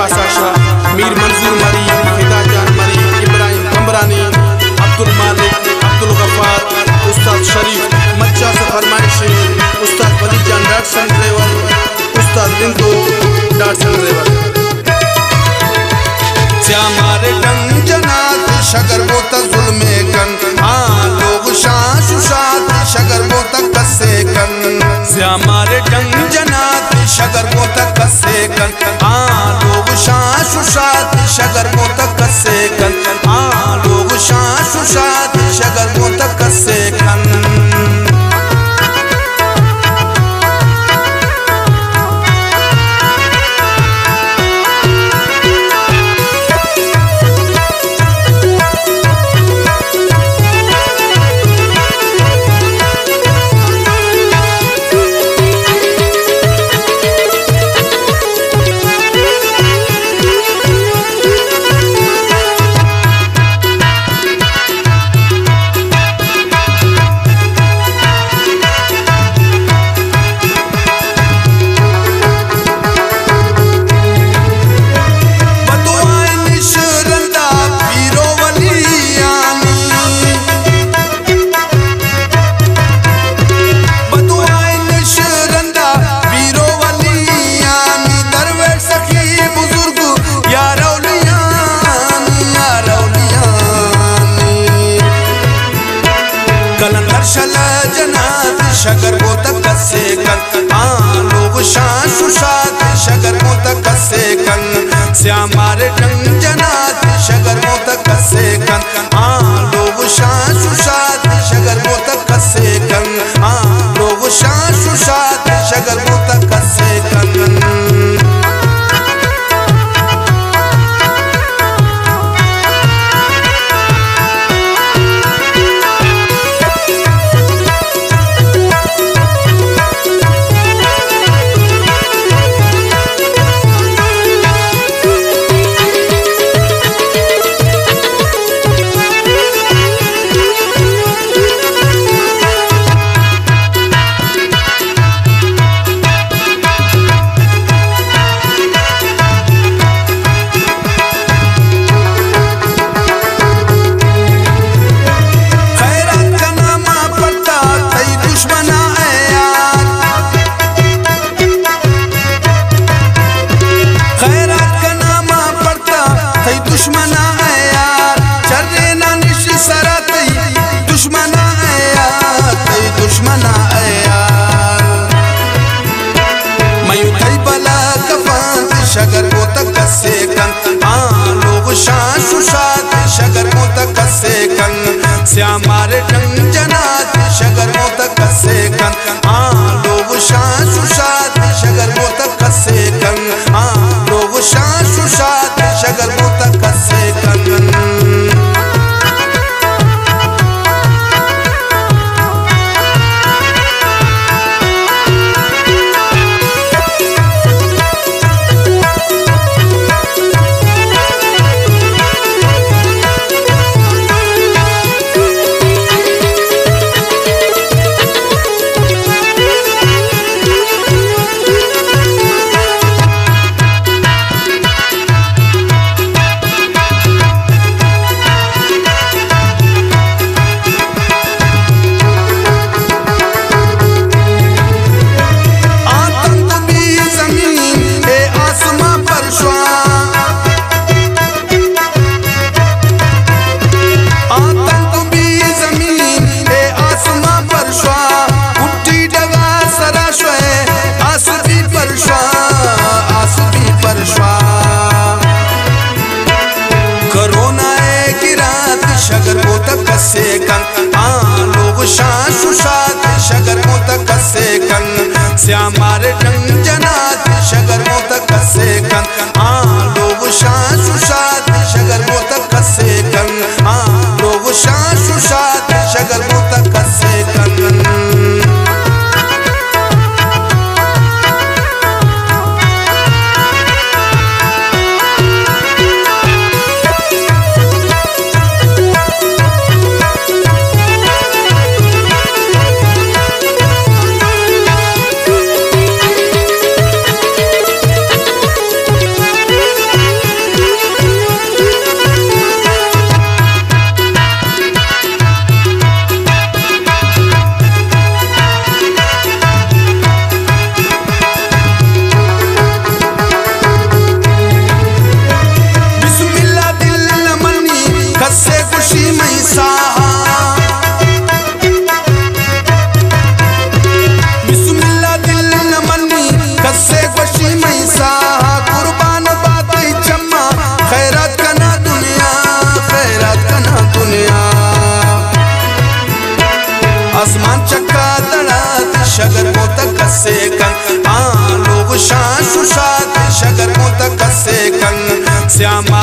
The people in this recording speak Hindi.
पासा शाह, मीर मंजूर मरी, हिदा जान मरी, इब्राहिम कमरानी, अब्दुल मालिक, अब्दुल गफ्फार, उस्ताद शरीफ मच्चा से फरमाइश, उस्ताद वली जान डाटसन ड्राइवर, उस्ताद बिंदु डाटसन ड्राइवर। हमारे टंग जनात शगर वो तक जुल्मे कन, हाँ लोग शान सुशात शगर वो तक कसे कन। हमारे टंग जनात शगर वो तक कसे कन, हाँ लोग शान सुशात शगर वो तक कसे कन, हाँ लोग शान सुशात शगर वो तक कसे कन। शगर वो तक कसे कन, हाँ लोग शान सुशात शगर वो तक कसे कन। हमारे टंग जनात शगर वो तक कसे कन, हाँ लोग शान सुशात शगर वो तक कसे कन, हाँ लोग शान सुशात शगर वो तक कसे कन। शगर वो तक कसे कन, हाँ लोग शान सुशात शगर वो तक कसे कन। हमारे टंग जनात शगर वो तक कसे कन, हाँ लोग शान सुशात शगर वो तक कसे कन, हाँ लोग शान सुशात शगर वो तक कसे कन। शगर वो तक कसे कन, हाँ लोग शान सुशात शगर वो तक कसे कन। हमारे टंग जनात शगर वो तक कसे कन, हाँ लोग शान सुशात शगर वो तक कसे कन, हाँ लोग शान सुशात शगर वो तक कसे कन। श्यामा